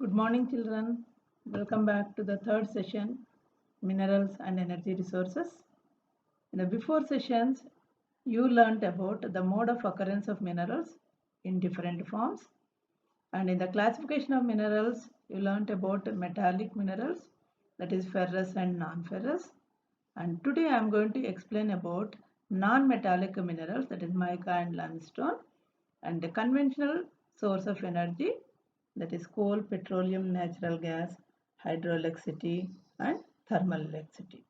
Good morning, children. Welcome back to the third session, Minerals and Energy Resources. In the before sessions, you learnt about the mode of occurrence of minerals in different forms. And in the classification of minerals, you learnt about metallic minerals, that is ferrous and non-ferrous. And today I am going to explain about non-metallic minerals, that is mica and limestone, and the conventional source of energy, that is coal, petroleum, natural gas, hydroelectricity and thermal electricity.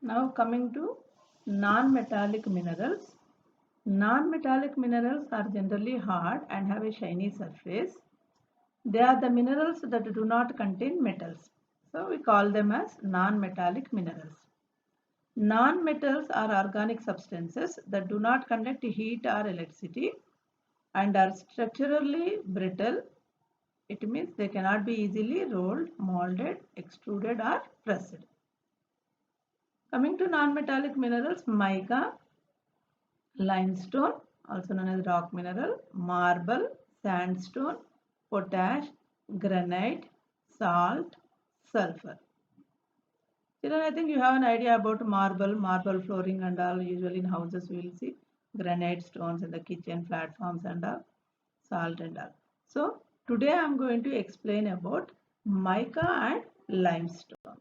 Now coming to non-metallic minerals. Non-metallic minerals are generally hard and have a shiny surface. They are the minerals that do not contain metals. So we call them as non-metallic minerals. Non-metals are organic substances that do not conduct heat or electricity and are structurally brittle. It means they cannot be easily rolled, molded, extruded or pressed. Coming to non-metallic minerals, mica, limestone, also known as rock mineral, marble, sandstone, potash, granite, salt, sulfur. Children, I think you have an idea about marble flooring and all. Usually in houses we will see granite stones in the kitchen platforms and all, salt and all. So today I am going to explain about mica and limestone.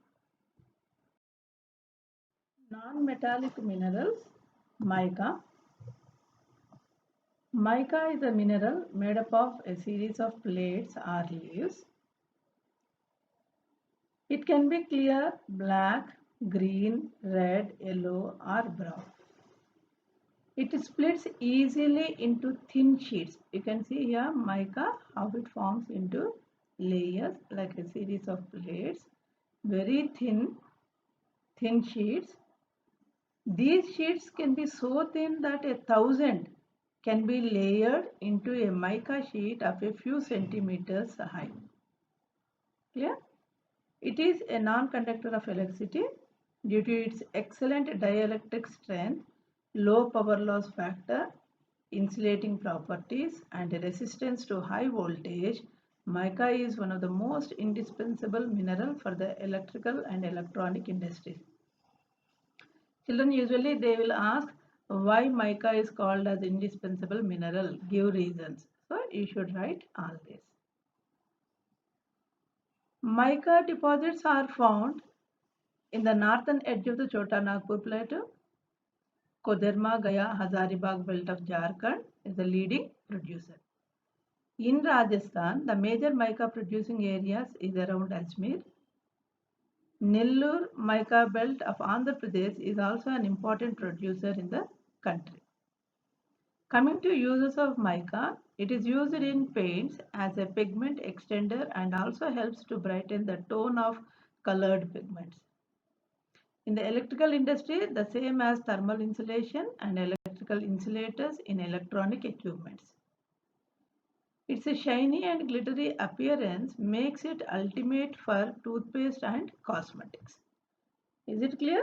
Non-metallic minerals, mica. Mica is a mineral made up of a series of plates or leaves. It can be clear, black, green, red, yellow or brown. It splits easily into thin sheets. You can see here mica, how it forms into layers like a series of plates. Very thin sheets. These sheets can be so thin that 1,000 can be layered into a mica sheet of a few centimeters high. Clear? It is a non-conductor of electricity due to its excellent dielectric strength, low power loss factor, insulating properties and resistance to high voltage. Mica is one of the most indispensable mineral for the electrical and electronic industries. Children, usually they will ask why mica is called as indispensable mineral. Give reasons. So you should write all this. Mica deposits are found in the northern edge of the Chota Nagpur Plateau. Koderma, Gaya, Hazaribagh belt of Jharkhand is the leading producer. In Rajasthan, the major mica producing areas is around Ajmer. Nellore mica belt of Andhra Pradesh is also an important producer in the country. Coming to uses of mica, it is used in paints as a pigment extender and also helps to brighten the tone of colored pigments. In the electrical industry, the same as thermal insulation and electrical insulators in electronic equipments. Its shiny and glittery appearance makes it ultimate for toothpaste and cosmetics. Is it clear?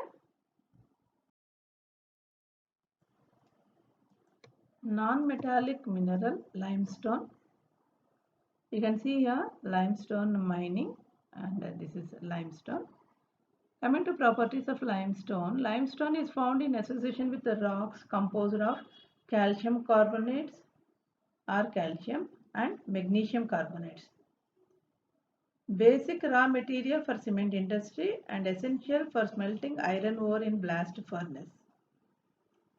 Non-metallic mineral, limestone. You can see here limestone mining, and this is limestone. Coming to properties of limestone, limestone is found in association with the rocks composed of calcium carbonates or calcium and magnesium carbonates. Basic raw material for cement industry and essential for smelting iron ore in blast furnace.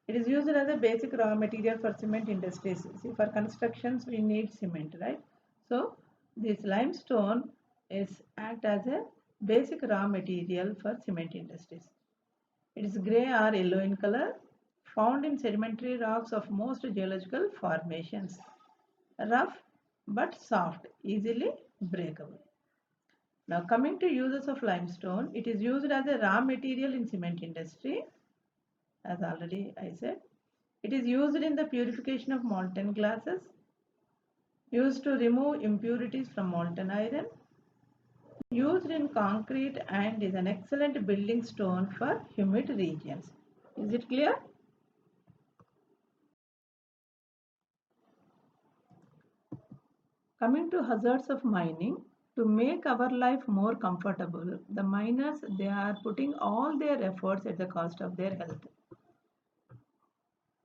It is used as a basic raw material for cement industries. See, for constructions we need cement, right? So this limestone is act as a basic raw material for cement industries. It is grey or yellow in color, found in sedimentary rocks of most geological formations. Rough but soft, easily breakable. Now coming to uses of limestone, it is used as a raw material in cement industry, as already I said. It is used in the purification of molten glasses, used to remove impurities from molten iron, used in concrete and is an excellent building stone for humid regions. Is it clear? Coming to hazards of mining, to make our life more comfortable, the miners, they are putting all their efforts at the cost of their health.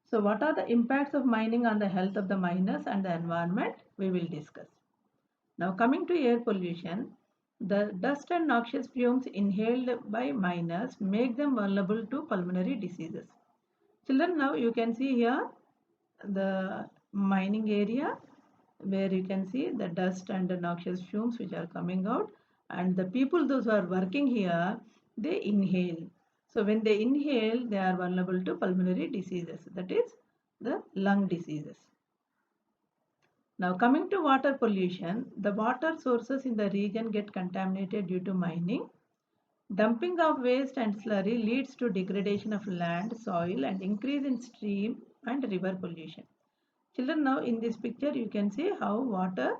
So what are the impacts of mining on the health of the miners and the environment? We will discuss. Now coming to air pollution, the dust and noxious fumes inhaled by miners make them vulnerable to pulmonary diseases. Children, now you can see here the mining area where you can see the dust and the noxious fumes which are coming out, and the people, those who are working here, they inhale. So when they inhale, they are vulnerable to pulmonary diseases, that is the lung diseases. Now coming to water pollution, the water sources in the region get contaminated due to mining. Dumping of waste and slurry leads to degradation of land, soil, and increase in stream and river pollution. Children, now in this picture you can see how water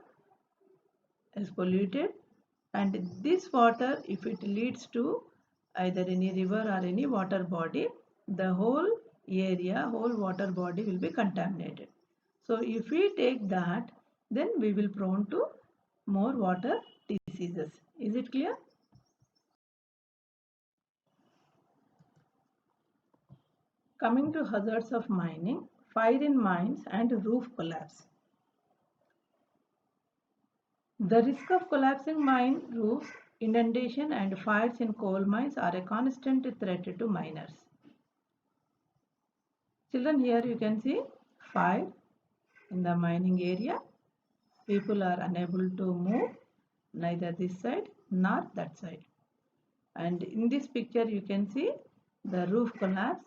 is polluted, and this water, if it leads to either any river or any water body, the whole area, whole water body will be contaminated. So if we take that, then we will prone to more water diseases. Is it clear? Coming to hazards of mining, fire in mines and roof collapse. The risk of collapsing mine roofs, inundation and fires in coal mines are a constant threat to miners. Children, here you can see fire in the mining area. People are unable to move neither this side nor that side. And in this picture you can see the roof collapse.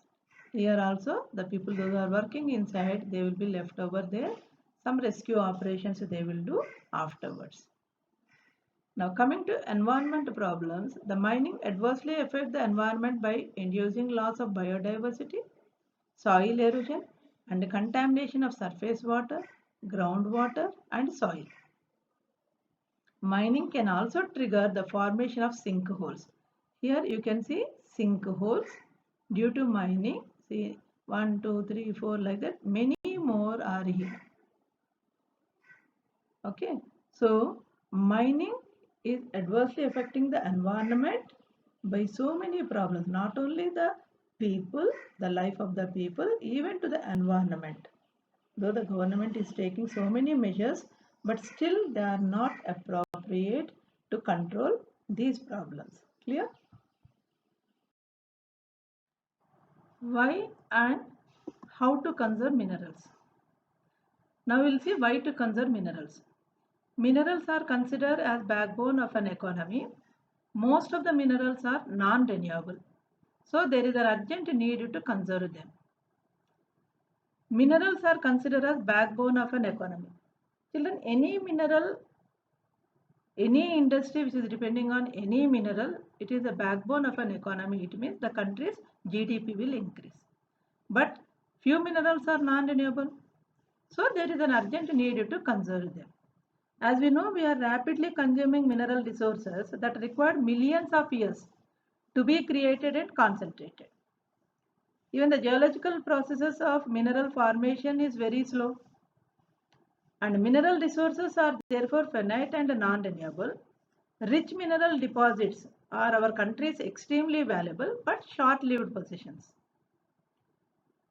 Here also the people who are working inside, they will be left over there. Some rescue operations they will do afterwards. Now coming to environment problems, the mining adversely affects the environment by inducing loss of biodiversity, soil erosion, and contamination of surface water, groundwater, and soil. Mining can also trigger the formation of sinkholes. Here you can see sinkholes due to mining. See 1, 2, 3, 4 like that. Many more are here. Okay. So mining is adversely affecting the environment by so many problems. Not only the people, the life of the people, even to the environment. Though the government is taking so many measures, but still they are not appropriate to control these problems. Clear? Why and how to conserve minerals. Now we will see why to conserve minerals. Minerals are considered as backbone of an economy. Most of the minerals are non-renewable. So there is an urgent need to conserve them. Minerals are considered as backbone of an economy. Children, any mineral, any industry which is depending on any mineral, it is the backbone of an economy. It means the country's GDP will increase. But few minerals are non-renewable. So there is an urgent need to conserve them. As we know, we are rapidly consuming mineral resources that require millions of years to be created and concentrated. Even the geological processes of mineral formation is very slow. And mineral resources are therefore finite and non-renewable. Rich mineral deposits are our country's extremely valuable but short-lived possessions.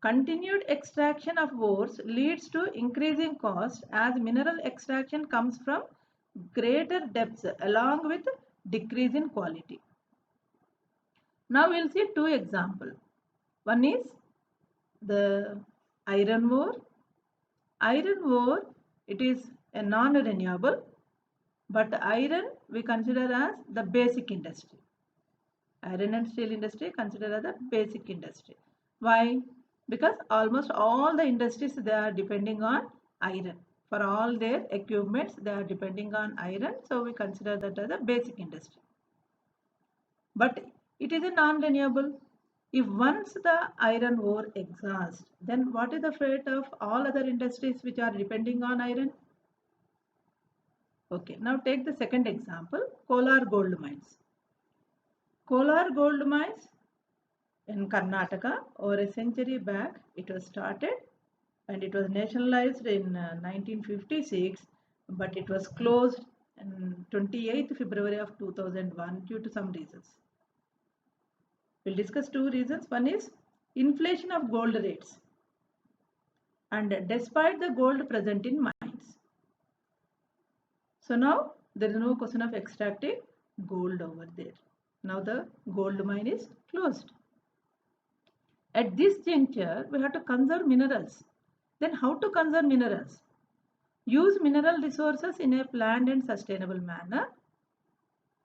Continued extraction of ores leads to increasing cost as mineral extraction comes from greater depths along with decrease in quality. Now we will see two examples. One is the iron ore. Iron ore, it is a non-renewable, but iron we consider as the basic industry. Iron and steel industry considered as the basic industry. Why? Because almost all the industries, they are depending on iron. For all their equipments, they are depending on iron. So we consider that as a basic industry. But it is a non-renewable. If once the iron ore exhausts, then what is the fate of all other industries which are depending on iron? Okay, now take the second example, Kolar gold mines. Kolar gold mines in Karnataka, over a century back, it was started and it was nationalized in 1956. but it was closed on 28th February of 2001 due to some reasons. We'll discuss two reasons. One is inflation of gold rates, and despite the gold present in mines. So now there is no question of extracting gold over there. Now the gold mine is closed. At this juncture, we have to conserve minerals. Then how to conserve minerals? Use mineral resources in a planned and sustainable manner.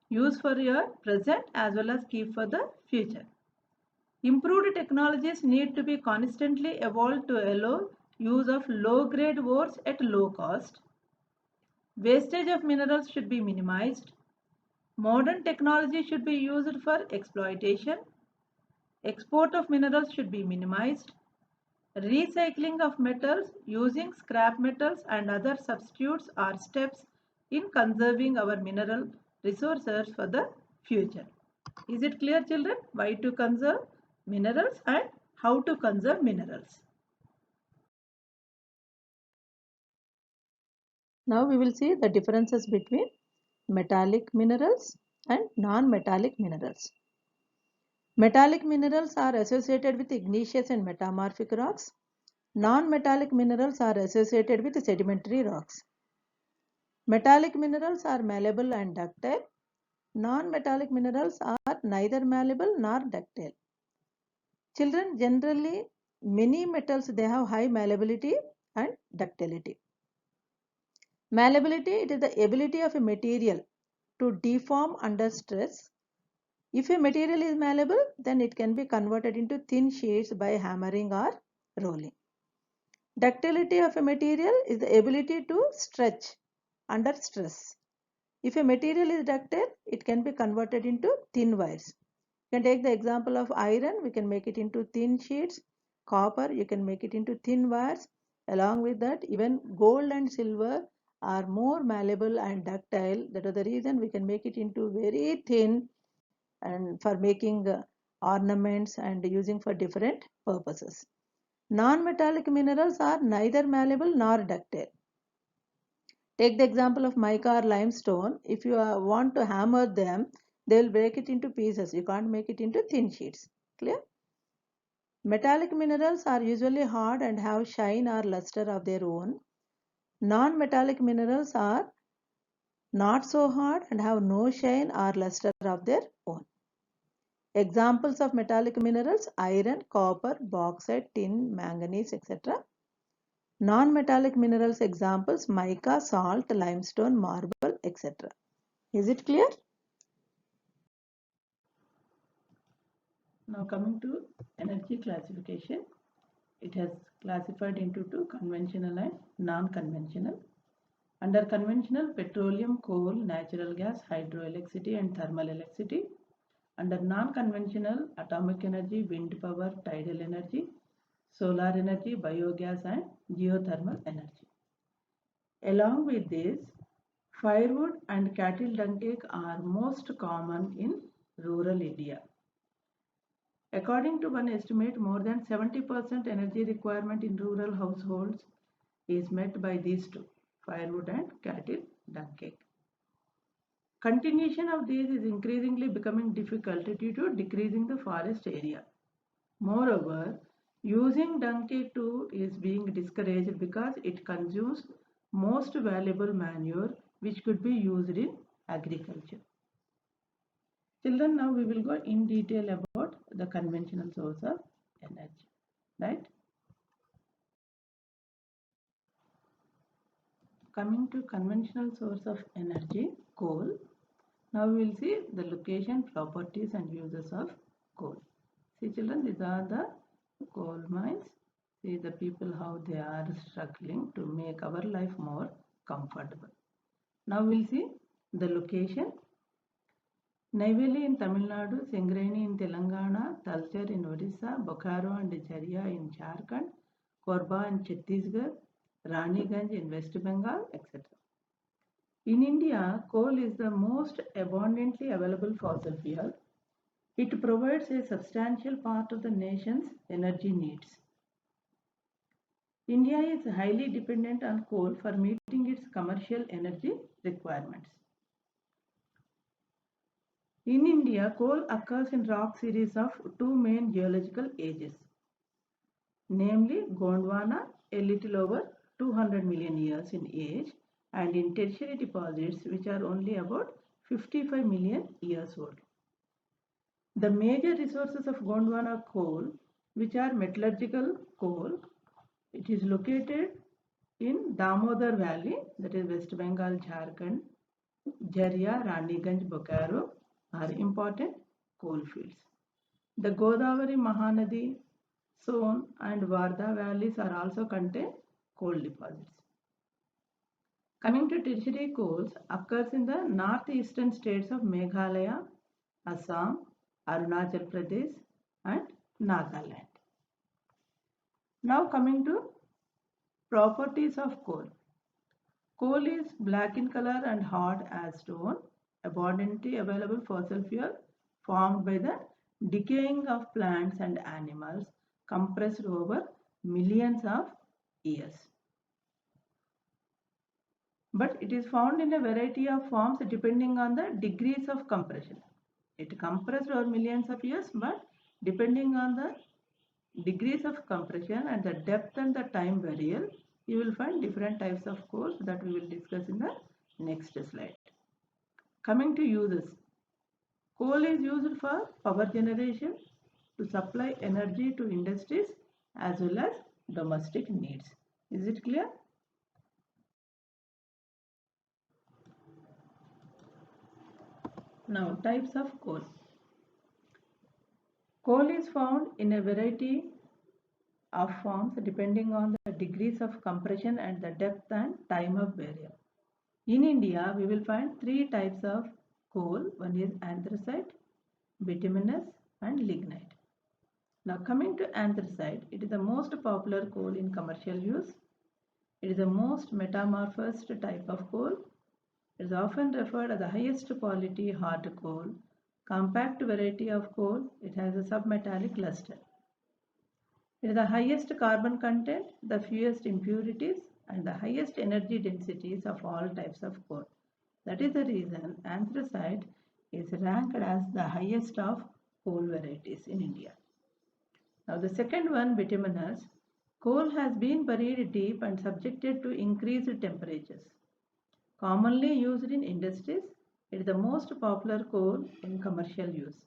Use for your present as well as keep for the future. Improved technologies need to be constantly evolved to allow use of low-grade ores at low cost. Wastage of minerals should be minimized. Modern technology should be used for exploitation. Export of minerals should be minimized. Recycling of metals using scrap metals and other substitutes are steps in conserving our mineral resources for the future. Is it clear, children? Why to conserve minerals and how to conserve minerals? Now we will see the differences between metallic minerals and non-metallic minerals. Metallic minerals are associated with igneous and metamorphic rocks. Non-metallic minerals are associated with sedimentary rocks. Metallic minerals are malleable and ductile. Non-metallic minerals are neither malleable nor ductile. Children, generally many metals they have high malleability and ductility. Malleability, it is the ability of a material to deform under stress. If a material is malleable, then it can be converted into thin sheets by hammering or rolling. Ductility of a material is the ability to stretch under stress. If a material is ductile, it can be converted into thin wires. You can take the example of iron, we can make it into thin sheets. Copper, you can make it into thin wires. Along with that, even gold and silver are more malleable and ductile. That is the reason we can make it into very thin and for making ornaments and using for different purposes. Non-metallic minerals are neither malleable nor ductile. Take the example of mica or limestone. If you want to hammer them, they will break it into pieces. You can't make it into thin sheets. Clear? Metallic minerals are usually hard and have shine or luster of their own. Non-metallic minerals are not so hard and have no shine or luster of their own. Examples of metallic minerals: iron, copper, bauxite, tin, manganese, etc. Non-metallic minerals examples: mica, salt, limestone, marble, etc. Is it clear? Now coming to energy classification. It has classified into two: conventional and non-conventional. Under conventional, petroleum, coal, natural gas, hydroelectricity and thermal electricity. Under non-conventional, atomic energy, wind power, tidal energy, solar energy, biogas and geothermal energy. Along with this, firewood and cattle dung cake are most common in rural India. According to one estimate, more than 70% energy requirement in rural households is met by these two, firewood and cattle dung cake. Continuation of these is increasingly becoming difficult due to decreasing the forest area. Moreover, using dung cake too is being discouraged because it consumes most valuable manure which could be used in agriculture. Children, now we will go in detail about the conventional source of energy, right? Coming to conventional source of energy, coal. Now we will see the location, properties and uses of coal. See children, these are the coal mines. See the people how they are struggling to make our life more comfortable. Now we will see the location. Neyveli in Tamil Nadu, Singareni in Telangana, Talcher in Odisha, Bokaro and Jharia in Jharkhand, Korba in Chhattisgarh, Raniganj in West Bengal, etc. In India, coal is the most abundantly available fossil fuel. It provides a substantial part of the nation's energy needs. India is highly dependent on coal for meeting its commercial energy requirements. In India, coal occurs in rock series of two main geological ages, namely Gondwana, a little over 200 million years in age, and in tertiary deposits which are only about 55 million years old. The major resources of Gondwana coal, which are metallurgical coal, it is located in Damodar Valley, that is West Bengal, Jharkhand. Jharia, Raniganj, Bokaro are important coal fields. The Godavari, Mahanadi, Son and Wardha valleys are also contain coal deposits. Coming to tertiary coals, occurs in the northeastern states of Meghalaya, Assam, Arunachal Pradesh and Nagaland. Now coming to properties of coal. Coal is black in color and hard as stone, abundantly available fossil fuel formed by the decaying of plants and animals compressed over millions of years. But it is found in a variety of forms depending on the degrees of compression. It compressed over millions of years, but depending on the degrees of compression and the depth and the time variable, you will find different types of coal that we will discuss in the next slide. Coming to uses, coal is used for power generation to supply energy to industries as well as domestic needs. Is it clear? Now, types of coal. Coal is found in a variety of forms depending on the degrees of compression and the depth and time of burial. In India, we will find three types of coal. One is anthracite, bituminous and lignite. Now coming to anthracite, it is the most popular coal in commercial use. It is the most metamorphosed type of coal. It is often referred as the highest quality hard coal. Compact variety of coal, it has a submetallic luster. It is the highest carbon content, the fewest impurities and the highest energy densities of all types of coal. That is the reason anthracite is ranked as the highest of coal varieties in India. Now the second one, bituminous. Coal has been buried deep and subjected to increased temperatures. Commonly used in industries, it is the most popular coal in commercial use.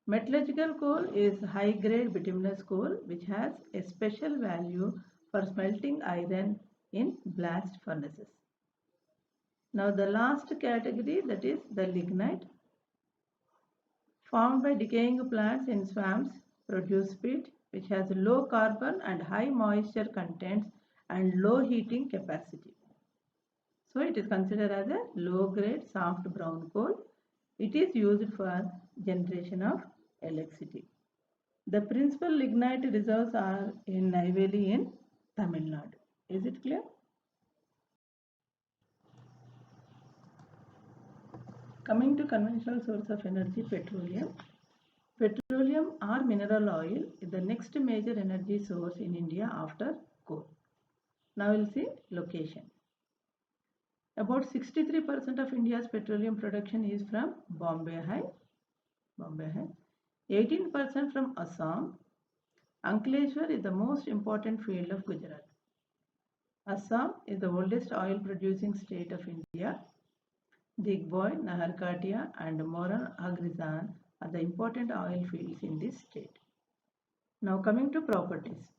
Metallurgical coal is high-grade bituminous coal which has a special value for smelting iron in blast furnaces. Now the last category, that is the lignite, formed by decaying plants in swamps, produce peat which has low carbon and high moisture contents and low heating capacity. So it is considered as a low grade soft brown coal. It is used for generation of electricity. The principal lignite reserves are in Neyveli in Tamil Nadu. Is it clear? Coming to conventional source of energy, petroleum. Petroleum or mineral oil is the next major energy source in India after coal. Now we'll see location. About 63% of India's petroleum production is from Bombay High. 18% from Assam. Ankleshwar is the most important field of Gujarat. Assam is the oldest oil producing state of India. Digboi, Naharkatia and Moran Agrizan are the important oil fields in this state. Now coming to properties.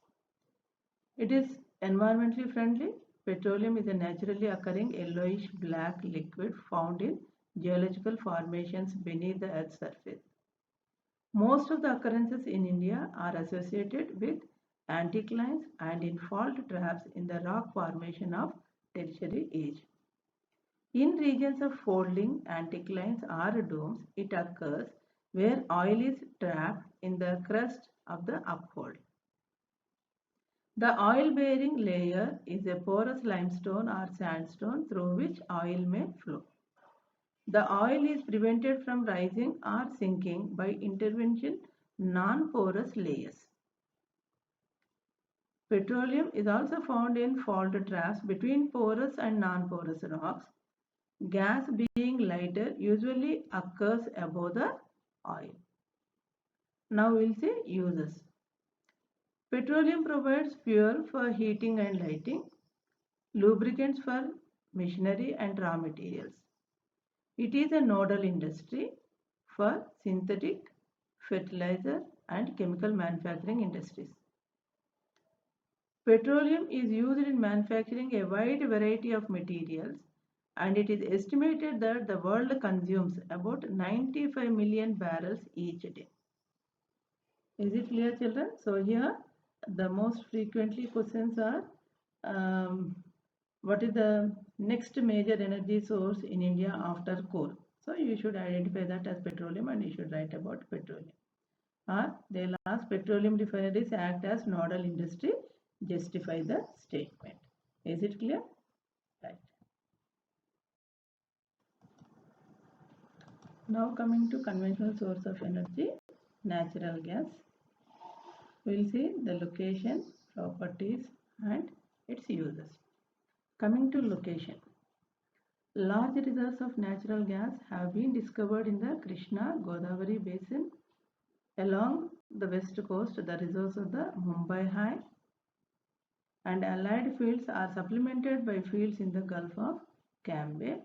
It is environmentally friendly. Petroleum is a naturally occurring yellowish black liquid found in geological formations beneath the Earth's surface. Most of the occurrences in India are associated with anticlines and in fault traps in the rock formation of tertiary age. In regions of folding, anticlines or domes, it occurs where oil is trapped in the crust of the uphold. The oil-bearing layer is a porous limestone or sandstone through which oil may flow. The oil is prevented from rising or sinking by intervention non-porous layers. Petroleum is also found in fault troughs between porous and non-porous rocks. Gas being lighter usually occurs above the oil. Now we'll see uses. Petroleum provides fuel for heating and lighting, lubricants for machinery and raw materials. It is a nodal industry for synthetic, fertilizer and chemical manufacturing industries. Petroleum is used in manufacturing a wide variety of materials, and it is estimated that the world consumes about 95 million barrels each day. Is it clear, children? So here the most frequently questions are what is the next major energy source in India after coal? So you should identify that as petroleum and you should write about petroleum. Or they'll ask petroleum refineries act as nodal industry. Justify the statement. Is it clear? Right. Now coming to conventional source of energy, natural gas. We'll see the location, properties and its uses. Coming to location. Large reserves of natural gas have been discovered in the Krishna Godavari basin. Along the west coast, the reserves of the Mumbai High and allied fields are supplemented by fields in the Gulf of Cambay.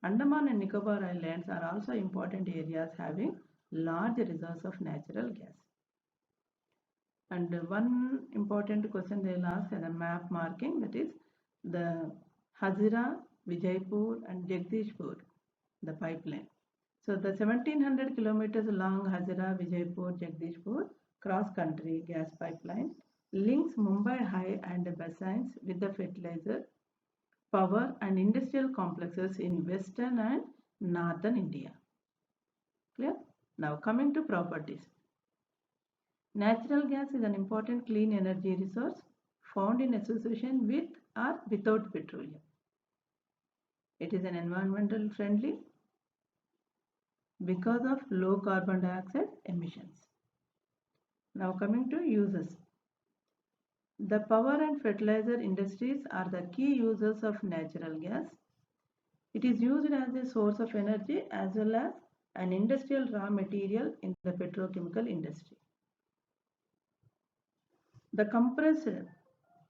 Andaman and Nicobar Islands are also important areas having large reserves of natural gas. And one important question they will ask as a map marking, that is the Hazira, Vijaypur and Jagdishpur, the pipeline. So the 1700 kilometers long Hazira, Vijaypur, Jagdishpur cross-country gas pipeline links Mumbai High and basins with the fertilizer, power and industrial complexes in western and northern India. Clear? Now coming to properties. Natural gas is an important clean energy resource found in association with or without petroleum. It is an environmental friendly because of low carbon dioxide emissions. Now coming to uses. The power and fertilizer industries are the key users of natural gas. It is used as a source of energy as well as an industrial raw material in the petrochemical industry. The compressed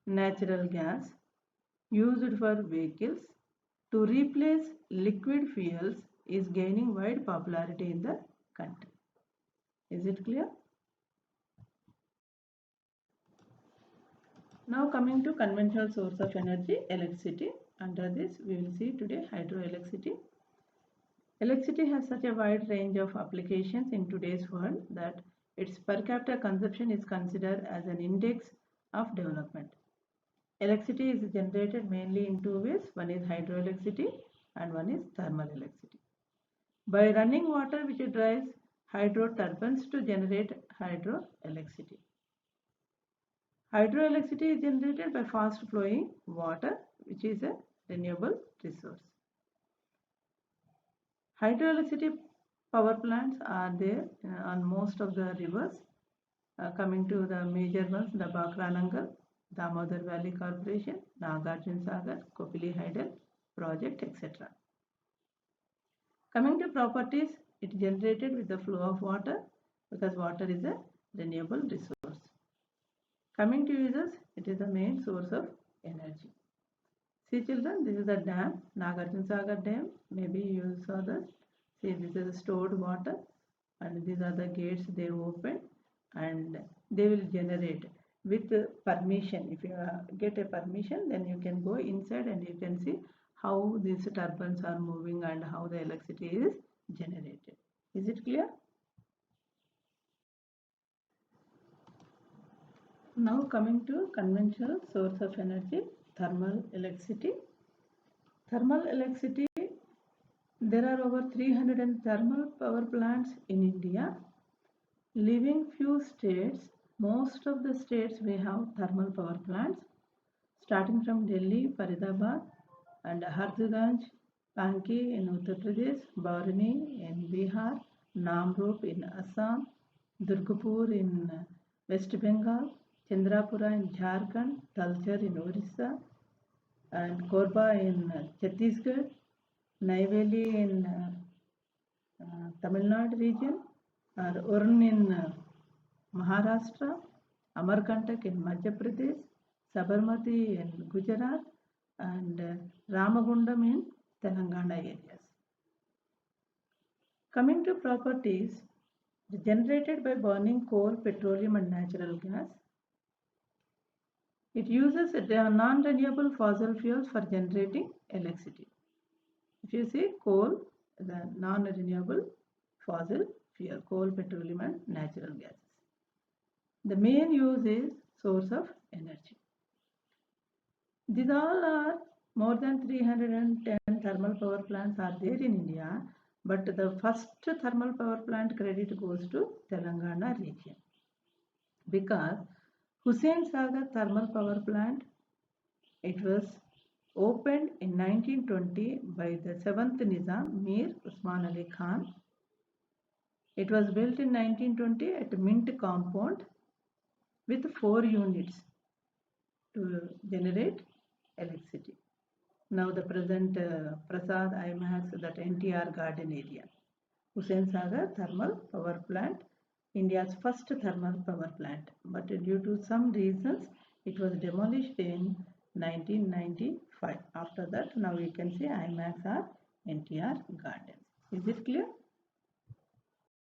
natural gas used for vehicles to replace liquid fuels is gaining wide popularity in the country. Is it clear? Now coming to conventional source of energy, electricity. Under this we will see today hydroelectricity. Electricity has such a wide range of applications in today's world that its per capita consumption is considered as an index of development. Electricity is generated mainly in two ways. One is hydroelectricity and one is thermal electricity. By running water which drives hydro turbines to generate hydroelectricity. Hydroelectricity is generated by fast flowing water which is a renewable resource. Hydroelectricity power plants are there on most of the rivers. Coming to the major ones, the Bakranangal, Damodar Valley Corporation, Nagarjuna Sagar, Kopili Hydel project, etc. Coming to properties, it is generated with the flow of water because water is a renewable resource. Coming to uses, it is the main source of energy. See children, this is the dam, Nagarjuna Sagar Dam. Maybe you saw this. See, this is stored water and these are the gates they open and they will generate with permission. If you get a permission, then you can go inside and you can see how these turbines are moving and how the electricity is generated. Is it clear? Now coming to conventional source of energy, thermal electricity. Thermal electricity, there are over 300 thermal power plants in India. Leaving few states, most of the states we have thermal power plants. Starting from Delhi, Faridabad and Harzganj, Panki in Uttar Pradesh, Baruni in Bihar, Namrup in Assam, Durgapur in West Bengal, Chandrapura in Jharkhand, Talcher in Orissa, and Korba in Chhattisgarh, Neyveli in Tamil Nadu region, or Urn in Maharashtra, Amarkantak in Madhya Pradesh, Sabarmati in Gujarat, and Ramagundam in Telangana areas. Coming to properties, generated by burning coal, petroleum and natural gas. It uses non-renewable fossil fuels for generating electricity. If you see coal, the non-renewable fossil fuel, coal, petroleum and natural gases. The main use is source of energy. These all are more than 310 thermal power plants are there in India, but the first thermal power plant credit goes to Telangana region because Hussain Sagar thermal power plant, it was opened in 1920 by the 7th Nizam Mir Usman Ali Khan. It was built in 1920 at Mint compound with 4 units to generate electricity. Now the present Prasad IMAX, that NTR garden area. Hussain Sagar thermal power plant, India's first thermal power plant, but due to some reasons it was demolished in 1995. After that, now we can see IMAX or NTR gardens. Is it clear?